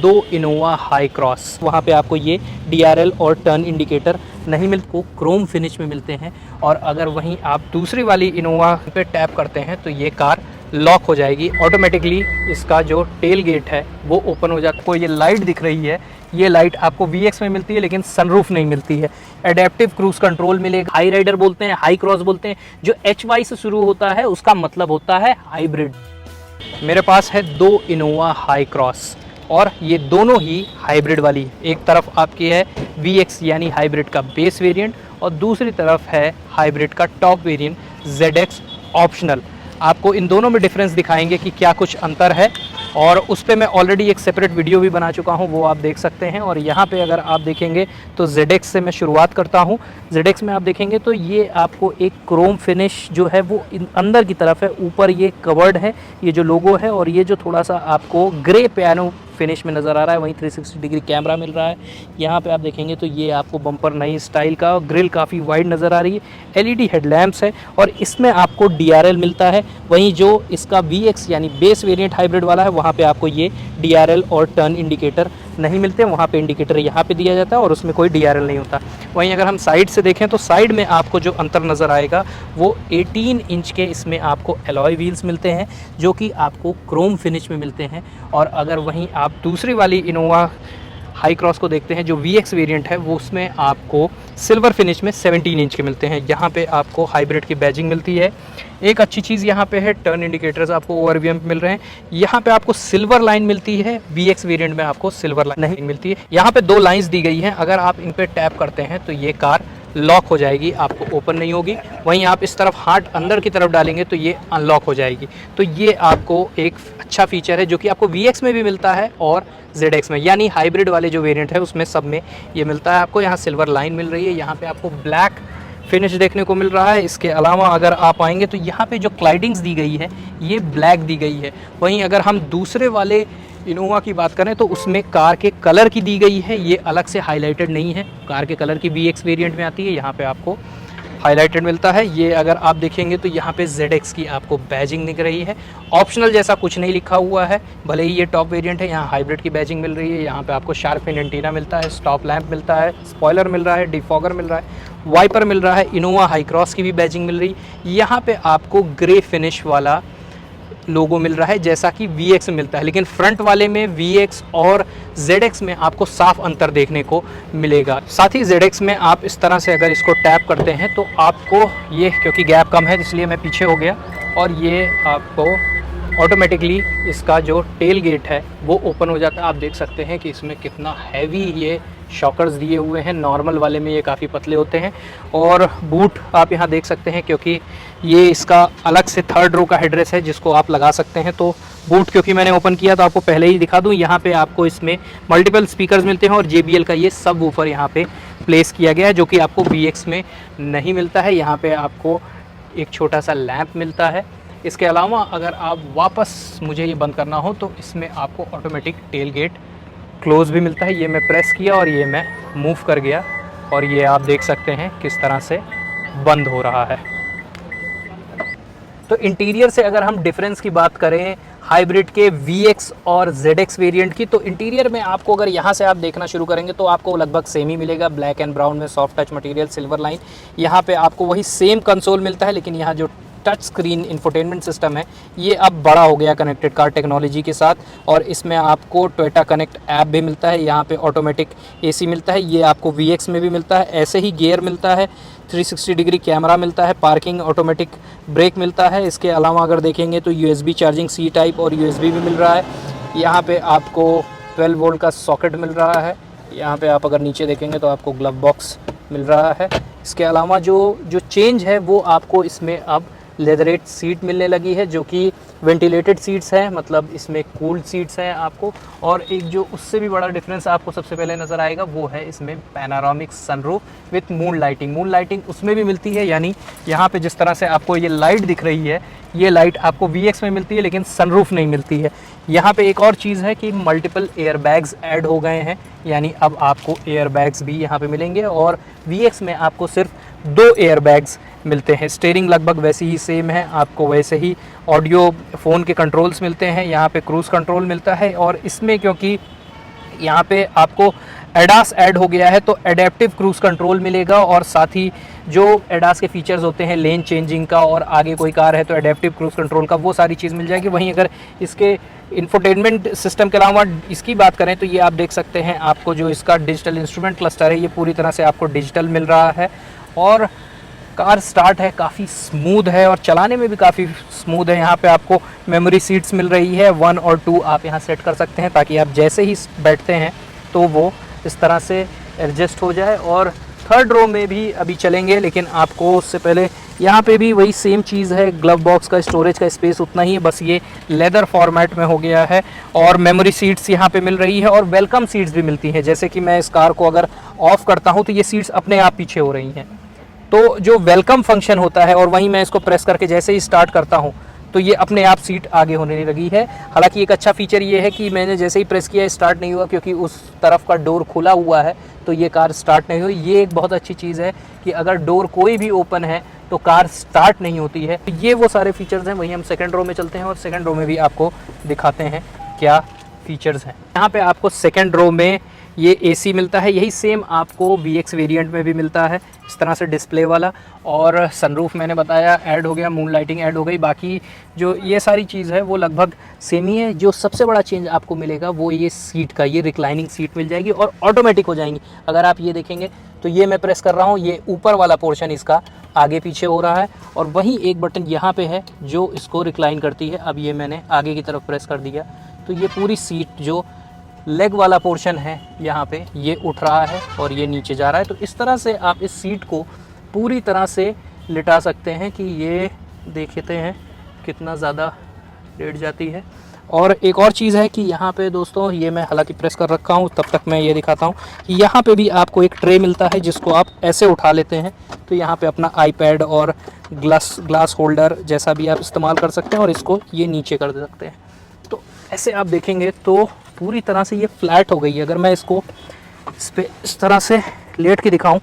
दो Innova high cross, वहाँ पे आपको ये DRL और टर्न इंडिकेटर नहीं मिलते, को क्रोम फिनिश में मिलते हैं। और अगर वहीं आप दूसरी वाली इनोवा पे टैप करते हैं तो ये कार लॉक हो जाएगी ऑटोमेटिकली। इसका जो टेल गेट है वो ओपन हो जाता है। आपको ये लाइट दिख रही है, ये लाइट आपको VX में मिलती है लेकिन सनरूफ नहीं मिलती है। एडेप्टिव क्रूज कंट्रोल मिलेगा। हाई राइडर बोलते हैं, हाई क्रॉस बोलते हैं। जो HY से शुरू होता है उसका मतलब होता है हाइब्रिड। मेरे पास है दो इनोवा हाई क्रॉस और ये दोनों ही हाइब्रिड वाली। एक तरफ आपकी है VX यानी हाइब्रिड का बेस वेरिएंट और दूसरी तरफ है हाइब्रिड का टॉप वेरिएंट ZX ऑप्शनल। आपको इन दोनों में डिफरेंस दिखाएंगे कि क्या कुछ अंतर है, और उस पे मैं ऑलरेडी एक सेपरेट वीडियो भी बना चुका हूँ, वो आप देख सकते हैं। और यहाँ पे अगर आप देखेंगे तो ZX से मैं शुरुआत करता हूँ। ZX में आप देखेंगे तो ये आपको एक क्रोम फिनिश जो है वो अंदर की तरफ है, ऊपर ये कवर्ड है, ये जो लोगो है, और ये जो थोड़ा सा आपको ग्रे पियानो फिनिश में नज़र आ रहा है। वहीं 360 डिग्री कैमरा मिल रहा है। यहाँ पे आप देखेंगे तो ये आपको बम्पर नई स्टाइल का, ग्रिल काफ़ी वाइड नज़र आ रही है। LED हेडलैम्प्स है और इसमें आपको DRL मिलता है। वहीं जो इसका VX यानी बेस वेरिएंट हाइब्रिड वाला है वहाँ पे आपको ये DRL और टर्न इंडिकेटर नहीं मिलते। वहाँ पे इंडिकेटर यहाँ पे दिया जाता है और उसमें कोई DRL नहीं होता। वहीं अगर हम साइड से देखें तो साइड में आपको जो अंतर नज़र आएगा वो 18 इंच के इसमें आपको एलॉय व्हील्स मिलते हैं जो कि आपको क्रोम फिनिश में मिलते हैं। और अगर वहीं आप दूसरी वाली इनोवा हाई क्रॉस को देखते हैं जो VX वेरिएंट है वो उसमें आपको सिल्वर फिनिश में 17 इंच के मिलते हैं। यहाँ पे आपको हाइब्रिड की बैजिंग मिलती है। एक अच्छी चीज़ यहाँ पे है, टर्न इंडिकेटर्स आपको ORVM मिल रहे हैं। यहाँ पे आपको सिल्वर लाइन मिलती है, VX वेरिएंट में आपको सिल्वर लाइन नहीं मिलती है। यहाँ पे दो लाइंस दी गई हैं, अगर आप इन पे टैप करते हैं तो ये कार लॉक हो जाएगी, आपको ओपन नहीं होगी। वहीं आप इस तरफ हाथ अंदर की तरफ डालेंगे तो ये अनलॉक हो जाएगी। तो ये आपको एक अच्छा फीचर है जो कि आपको VX में भी मिलता है और ZX में, यानी हाइब्रिड वाले जो वेरिएंट है उसमें सब में ये मिलता है। आपको यहाँ सिल्वर लाइन मिल रही है, यहाँ पे आपको ब्लैक फिनिश देखने को मिल रहा है। इसके अलावा अगर आप आएंगे तो यहाँ पे जो क्लाइडिंग्स दी गई है ये ब्लैक दी गई है। वहीं अगर हम दूसरे वाले इनोवा की बात करें तो उसमें कार के कलर की दी गई है, ये अलग से हाईलाइटेड नहीं है। कार के कलर की VX वेरिएंट में आती है, यहाँ पे आपको हाईलाइटेड मिलता है। ये अगर आप देखेंगे तो यहाँ पे ZX की आपको बैजिंग दिख रही है। ऑप्शनल जैसा कुछ नहीं लिखा हुआ है, भले ही ये टॉप वेरिएंट है। यहाँ हाइब्रिड की बैजिंग मिल रही है। यहाँ पे आपको शार्प फिन एंटीना मिलता है, स्टॉप लैंप मिलता है, स्पॉइलर मिल रहा है, डिफॉगर मिल रहा है, वाइपर मिल रहा है। इनोवा हाई क्रॉस की भी बैजिंग मिल रही है। यहाँ पे आपको ग्रे फिनिश वाला लोगो मिल रहा है जैसा कि VX में मिलता है, लेकिन फ्रंट वाले में VX और ZX में आपको साफ अंतर देखने को मिलेगा। साथ ही ZX में आप इस तरह से अगर इसको टैप करते हैं तो आपको ये, क्योंकि गैप कम है इसलिए मैं पीछे हो गया, और ये आपको ऑटोमेटिकली इसका जो टेल गेट है वो ओपन हो जाता है। आप देख सकते हैं कि इसमें कितना हैवी ये शॉकर्स दिए हुए हैं। नॉर्मल वाले में ये काफ़ी पतले होते हैं। और बूट आप यहाँ देख सकते हैं, क्योंकि ये इसका अलग से थर्ड रो का हेडरेस्ट है जिसको आप लगा सकते हैं। तो बूट क्योंकि मैंने ओपन किया तो आपको पहले ही दिखा दूँ, यहाँ पे आपको इसमें मल्टीपल स्पीकर्स मिलते हैं और JBL का ये सब वूफर यहाँ पे प्लेस किया गया है जो कि आपको VX में नहीं मिलता है। यहाँ पे आपको एक छोटा सा लैंप मिलता है। इसके अलावा अगर आप वापस मुझे ये बंद करना हो तो इसमें आपको ऑटोमेटिक टेल गेट क्लोज़ भी मिलता है। ये मैं प्रेस किया और ये मैं मूव कर गया और ये आप देख सकते हैं किस तरह से बंद हो रहा है। तो इंटीरियर से अगर हम डिफरेंस की बात करें हाइब्रिड के VX और ZX वेरिएंट की, तो इंटीरियर में आपको अगर यहाँ से आप देखना शुरू करेंगे तो आपको लगभग सेम ही मिलेगा। ब्लैक एंड ब्राउन में soft touch material, silver line. यहाँ पे आपको वही सेम कंसोल मिलता है, लेकिन यहाँ जो टच स्क्रीन इंफोटेनमेंट सिस्टम है ये अब बड़ा हो गया कनेक्टेड कार टेक्नोलॉजी के साथ। और इसमें आपको टोयोटा कनेक्ट ऐप भी मिलता है। यहाँ पे ऑटोमेटिक AC मिलता है, ये आपको VX में भी मिलता है। ऐसे ही गियर मिलता है, 360 डिग्री कैमरा मिलता है, पार्किंग ऑटोमेटिक ब्रेक मिलता है। इसके अलावा अगर देखेंगे तो USB चार्जिंग C टाइप और USB भी मिल रहा है। यहाँ पे आपको 12 वोल्ट का सॉकेट मिल रहा है। यहाँ पे आप अगर नीचे देखेंगे तो आपको ग्लव बॉक्स मिल रहा है। इसके अलावा जो चेंज है वो आपको इसमें अब लेदरेट सीट मिलने लगी है जो कि वेंटिलेटेड सीट्स हैं, मतलब इसमें कूल्ड सीट्स हैं आपको। और एक जो उससे भी बड़ा डिफरेंस आपको सबसे पहले नज़र आएगा वो है इसमें panoramic sunroof with moon lighting. Moon lighting उसमें भी मिलती है, यानी यहाँ पे जिस तरह से आपको ये लाइट दिख रही है ये लाइट आपको VX में मिलती है लेकिन सनरूफ नहीं मिलती है। यहाँ पे एक और चीज़ है कि मल्टीपल एयर बैग्स ऐड हो गए हैं, यानी अब आपको एयर बैग्स भी यहाँ पे मिलेंगे। और VX में आपको सिर्फ 2 एयर बैग्स मिलते हैं। स्टीयरिंग लगभग वैसी ही सेम है, आपको वैसे ही ऑडियो फ़ोन के कंट्रोल्स मिलते हैं। यहाँ पे क्रूज़ कंट्रोल मिलता है। और इसमें क्योंकि यहाँ पे आपको एडास ऐड हो गया है, तो एडेप्टिव क्रूज कंट्रोल मिलेगा और साथ ही जो एडास के फीचर्स होते हैं लेन चेंजिंग का और आगे कोई कार है तो एडेप्टिव क्रूज कंट्रोल का, वो सारी चीज़ मिल जाएगी। वहीं अगर इसके इंफोटेनमेंट सिस्टम के अलावा इसकी बात करें तो ये आप देख सकते हैं, आपको जो इसका डिजिटल इंस्ट्रूमेंट क्लस्टर है ये पूरी तरह से आपको डिजिटल मिल रहा है और कार स्टार्ट है, काफ़ी स्मूथ है और चलाने में भी काफ़ी स्मूथ है। यहाँ पे आपको मेमोरी सीट्स मिल रही है, 1 और 2 आप यहाँ सेट कर सकते हैं ताकि आप जैसे ही बैठते हैं तो वो इस तरह से एडजस्ट हो जाए। और थर्ड रो में भी अभी चलेंगे, लेकिन आपको उससे पहले यहाँ पे भी वही सेम चीज़ है, ग्लव बॉक्स का स्टोरेज का स्पेस उतना ही है, बस ये लेदर फॉर्मेट में हो गया है और मेमोरी सीट्स यहाँ पे मिल रही है और वेलकम सीट्स भी मिलती हैं। जैसे कि मैं इस कार को अगर ऑफ़ करता हूँ तो ये सीट्स अपने आप पीछे हो रही हैं, तो जो वेलकम फंक्शन होता है, और वहीं मैं इसको प्रेस करके जैसे ही स्टार्ट करता हूँ तो ये अपने आप सीट आगे होने लगी है। हालांकि एक अच्छा फीचर ये है कि मैंने जैसे ही प्रेस किया स्टार्ट नहीं हुआ, क्योंकि उस तरफ का डोर खुला हुआ है तो ये कार स्टार्ट नहीं हुई। ये एक बहुत अच्छी चीज़ है कि अगर डोर कोई भी ओपन है तो कार स्टार्ट नहीं होती है। तो ये वो सारे फीचर्स हैं। वहीं हम सेकंड रो में चलते हैं और सेकंड रो में भी आपको दिखाते हैं क्या फीचर्स हैं। यहाँ पे आपको सेकंड रो में ये एसी मिलता है, यही सेम आपको VX वेरिएंट में भी मिलता है, इस तरह से डिस्प्ले वाला। और सनरूफ मैंने बताया ऐड हो गया, मून लाइटिंग ऐड हो गई, बाकी जो ये सारी चीज़ है वो लगभग सेम ही है। जो सबसे बड़ा चेंज आपको मिलेगा वो ये सीट का, ये रिक्लाइनिंग सीट मिल जाएगी और ऑटोमेटिक हो जाएंगी। अगर आप ये देखेंगे तो ये मैं प्रेस कर रहा हूँ, ये ऊपर वाला पोर्शन इसका आगे पीछे हो रहा है और वहीं एक बटन यहाँ पे है जो इसको रिक्लाइन करती है। अब ये मैंने आगे की तरफ प्रेस कर दिया तो ये पूरी सीट जो लेग वाला पोर्शन है यहाँ पे ये उठ रहा है और ये नीचे जा रहा है। तो इस तरह से आप इस सीट को पूरी तरह से लिटा सकते हैं कि ये देखते हैं कितना ज़्यादा लेट जाती है। और एक और चीज़ है कि यहाँ पे दोस्तों, ये मैं हालांकि प्रेस कर रखा हूँ, तब तक मैं ये दिखाता हूँ कि यहाँ पे भी आपको एक ट्रे मिलता है जिसको आप ऐसे उठा लेते हैं तो यहाँ पे अपना आईपैड और ग्लास होल्डर जैसा भी आप इस्तेमाल कर सकते हैं और इसको ये नीचे कर दे सकते हैं। तो ऐसे आप देखेंगे तो पूरी तरह से ये फ्लैट हो गई है। अगर मैं इसको इस तरह से लेट के दिखाऊं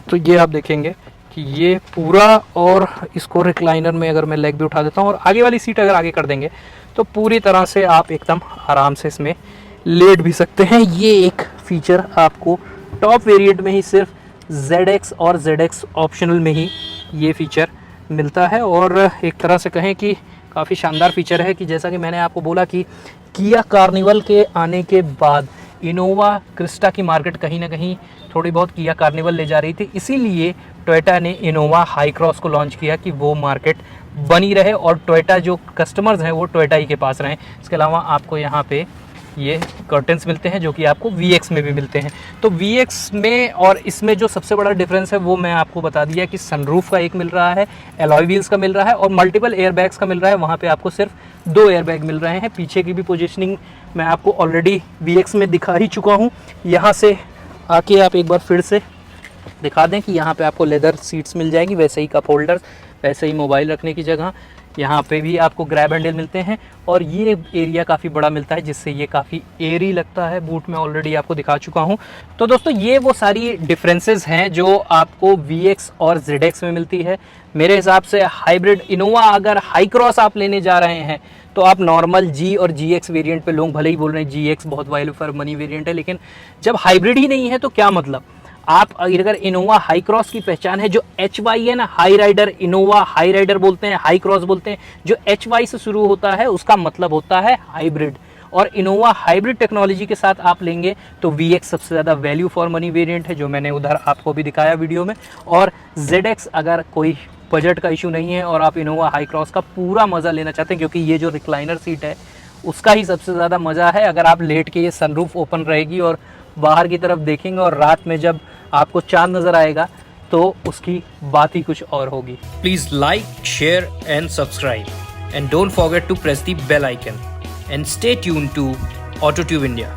तो ये आप देखेंगे कि ये पूरा, और इसको रिक्लाइनर में अगर मैं लेग भी उठा देता हूं और आगे वाली सीट अगर आगे कर देंगे तो पूरी तरह से आप एकदम आराम से इसमें लेट भी सकते हैं। ये एक फीचर आपको टॉप वेरिएंट में ही सिर्फ ZX और ZX ऑप्शनल में ही ये फीचर मिलता है। और एक तरह से कहें कि काफ़ी शानदार फीचर है कि जैसा कि मैंने आपको बोला कि किया कार्निवल के आने के बाद इनोवा क्रिस्टा की मार्केट कहीं ना कहीं थोड़ी बहुत किया कार्निवल ले जा रही थी, इसीलिए टोयोटा ने इनोवा हाई क्रॉस को लॉन्च किया कि वो मार्केट बनी रहे और टोयोटा जो कस्टमर्स हैं वो टोयोटा ही के पास रहें। इसके अलावा आपको यहाँ पे ये कर्टन्स मिलते हैं जो कि आपको VX में भी मिलते हैं। तो VX में और इसमें जो सबसे बड़ा डिफरेंस है वो मैं आपको बता दिया कि सनरूफ का एक मिल रहा है, एलॉय व्हील्स का मिल रहा है और मल्टीपल एयरबैग्स का मिल रहा है। वहाँ पे आपको सिर्फ 2 एयरबैग मिल रहे हैं। पीछे की भी पोजीशनिंग मैं आपको ऑलरेडी VX में दिखा ही चुका हूँ। यहाँ से आके आप एक बार फिर से दिखा दें कि यहाँ पे आपको लेदर सीट्स मिल जाएगी, वैसे ही कप होल्डर्स, वैसे ही मोबाइल रखने की जगह। यहाँ पे भी आपको ग्रैब हैंडल मिलते हैं और ये एरिया काफ़ी बड़ा मिलता है जिससे ये काफ़ी एयरी लगता है। बूट में ऑलरेडी आपको दिखा चुका हूँ। तो दोस्तों ये वो सारी डिफरेंसेस हैं जो आपको VX और ZX में मिलती है। मेरे हिसाब से हाइब्रिड इनोवा अगर हाई क्रॉस आप लेने जा रहे हैं तो आप नॉर्मल G और GX वेरिएंट पे, लोग भले ही बोल रहे हैं GX बहुत वैल्यू फॉर मनी वेरिएंट है, लेकिन जब हाइब्रिड ही नहीं है तो क्या मतलब। आप अगर इनोवा हाई क्रॉस की पहचान है, जो HY है ना, high rider, Innova high rider बोलते हैं, हाई क्रॉस बोलते हैं, जो HY से शुरू होता है उसका मतलब होता है हाइब्रिड। और इनोवा हाइब्रिड टेक्नोलॉजी के साथ आप लेंगे तो VX सबसे ज़्यादा वैल्यू फॉर मनी वेरिएंट है, जो मैंने उधर आपको भी दिखाया वीडियो में। और ZX अगर कोई बजट का इशू नहीं है और आप इनोवा हाई क्रॉस का पूरा मज़ा लेना चाहते हैं, क्योंकि ये जो रिक्लाइनर सीट है उसका ही सबसे ज़्यादा मज़ा है। अगर आप लेट के, ये सनरूफ ओपन रहेगी और बाहर की तरफ देखेंगे और रात में जब आपको चांद नज़र आएगा तो उसकी बात ही कुछ और होगी। Please like, share and subscribe and don't forget to press the bell icon and stay tuned to Autotube India.